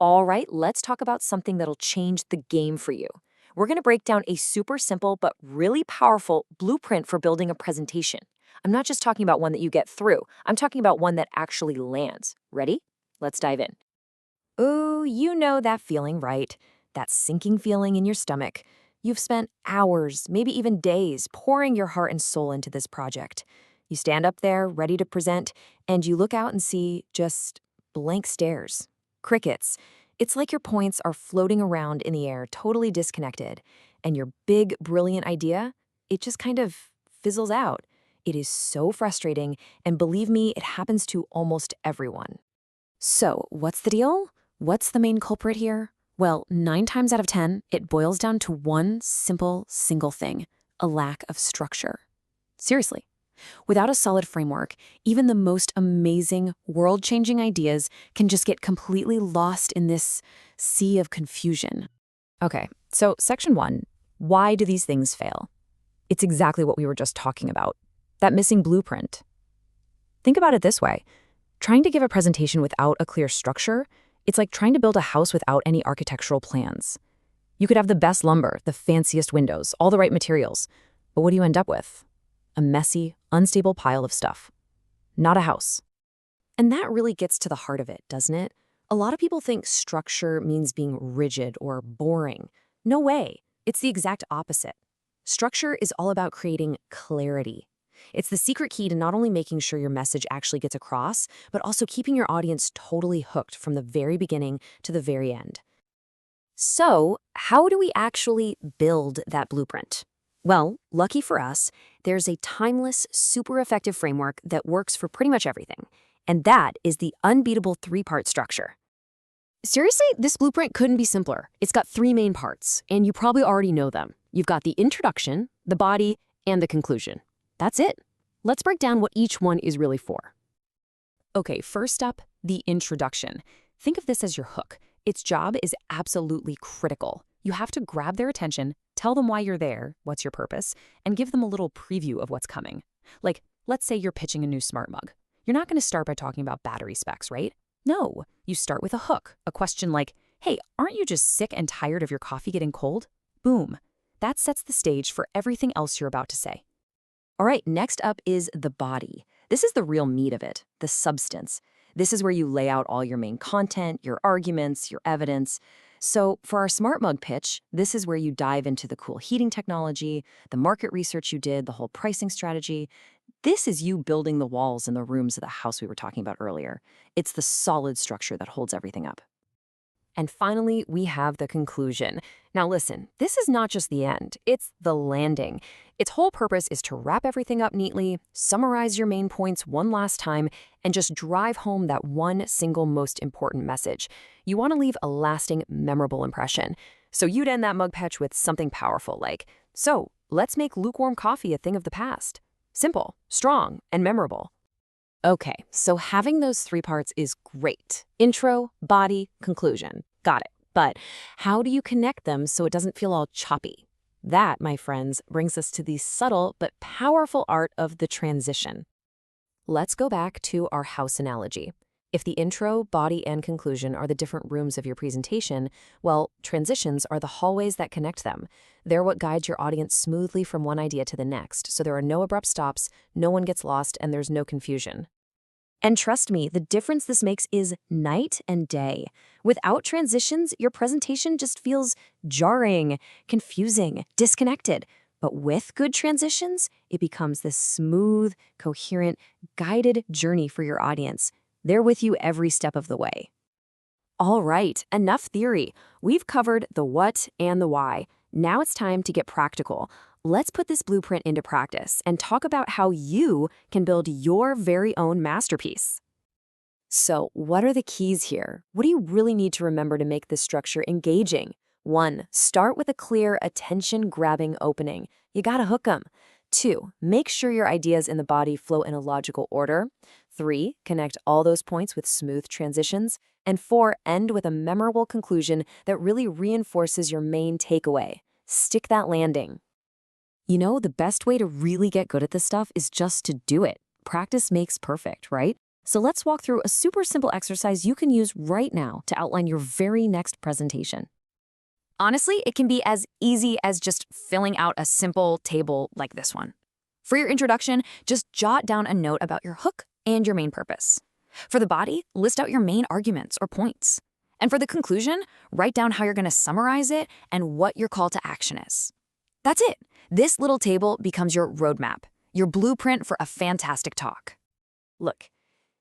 All right, let's talk about something that'll change the game for you. We're going to break down a super simple but really powerful blueprint for building a presentation. I'm not just talking about one that you get through, I'm talking about one that actually lands. Ready? Let's dive in. Ooh, you know that feeling, right? That sinking feeling in your stomach. You've spent hours, maybe even days, pouring your heart and soul into this project. You stand up there, ready to present, and you look out and see just blank stares. Crickets. It's like your points are floating around in the air, totally disconnected. And your big, brilliant idea, it just kind of fizzles out. It is so frustrating, and believe me, it happens to almost everyone. So, what's the deal? What's the main culprit here? Well, 9 times out of 10, it boils down to one simple, single thing: a lack of structure. Seriously. Without a solid framework, even the most amazing, world-changing ideas can just get completely lost in this sea of confusion. Okay, so section 1, why do these things fail? It's exactly what we were just talking about, that missing blueprint. Think about it this way. Trying to give a presentation without a clear structure, it's like trying to build a house without any architectural plans. You could have the best lumber, the fanciest windows, all the right materials, but what do you end up with? A messy, unstable pile of stuff. Not a house. And that really gets to the heart of it, doesn't it? A lot of people think structure means being rigid or boring. No way. It's the exact opposite. Structure is all about creating clarity. It's the secret key to not only making sure your message actually gets across, but also keeping your audience totally hooked from the very beginning to the very end. So, how do we actually build that blueprint? Well, lucky for us, there's a timeless, super effective framework that works for pretty much everything. And that is the unbeatable 3-part structure. Seriously, this blueprint couldn't be simpler. It's got 3 main parts, and you probably already know them. You've got the introduction, the body, and the conclusion. That's it. Let's break down what each one is really for. Okay, first up, the introduction. Think of this as your hook. Its job is absolutely critical. You have to grab their attention, tell them why you're there, what's your purpose, and give them a little preview of what's coming. Like, let's say you're pitching a new smart mug. You're not going to start by talking about battery specs, right? No, you start with a hook, a question like, hey, aren't you just sick and tired of your coffee getting cold? Boom. That sets the stage for everything else you're about to say. All right, next up is the body. This is the real meat of it, the substance. This is where you lay out all your main content, your arguments, your evidence. So for our smart mug pitch, this is where you dive into the cool heating technology, the market research you did, the whole pricing strategy. This is you building the walls and the rooms of the house we were talking about earlier. It's the solid structure that holds everything up. And finally, we have the conclusion. Now listen, this is not just the end, it's the landing. Its whole purpose is to wrap everything up neatly, summarize your main points one last time, and just drive home that one single most important message. You want to leave a lasting, memorable impression. So you'd end that mug pitch with something powerful like, so let's make lukewarm coffee a thing of the past. Simple, strong, and memorable. Okay, so having those 3 parts is great. Intro, body, conclusion. Got it. But how do you connect them so it doesn't feel all choppy? That, my friends, brings us to the subtle but powerful art of the transition. Let's go back to our house analogy. If the intro, body, and conclusion are the different rooms of your presentation, well, transitions are the hallways that connect them. They're what guides your audience smoothly from one idea to the next, so there are no abrupt stops, no one gets lost, and there's no confusion. And trust me, the difference this makes is night and day. Without transitions, your presentation just feels jarring, confusing, disconnected. But with good transitions, it becomes this smooth, coherent, guided journey for your audience. They're with you every step of the way. All right, enough theory. We've covered the what and the why. Now it's time to get practical. Let's put this blueprint into practice and talk about how you can build your very own masterpiece. So, what are the keys here? What do you really need to remember to make this structure engaging? 1. Start with a clear, attention-grabbing opening. You gotta hook 'em. 2. Make sure your ideas in the body flow in a logical order. 3. Connect all those points with smooth transitions. And 4. End with a memorable conclusion that really reinforces your main takeaway. Stick that landing. You know, the best way to really get good at this stuff is just to do it. Practice makes perfect, right? So let's walk through a super simple exercise you can use right now to outline your very next presentation. Honestly, it can be as easy as just filling out a simple table like this one. For your introduction, just jot down a note about your hook and your main purpose. For the body, list out your main arguments or points. And for the conclusion, write down how you're going to summarize it and what your call to action is. That's it. This little table becomes your roadmap, your blueprint for a fantastic talk. Look,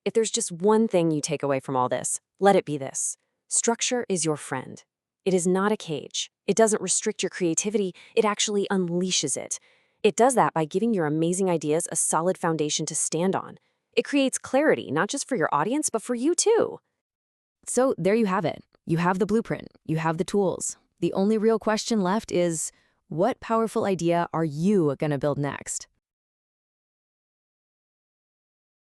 if there's just one thing you take away from all this, let it be this. Structure is your friend. It is not a cage. It doesn't restrict your creativity, it actually unleashes it. It does that by giving your amazing ideas a solid foundation to stand on. It creates clarity, not just for your audience, but for you too. So there you have it. You have the blueprint. You have the tools. The only real question left is, what powerful idea are you going to build next?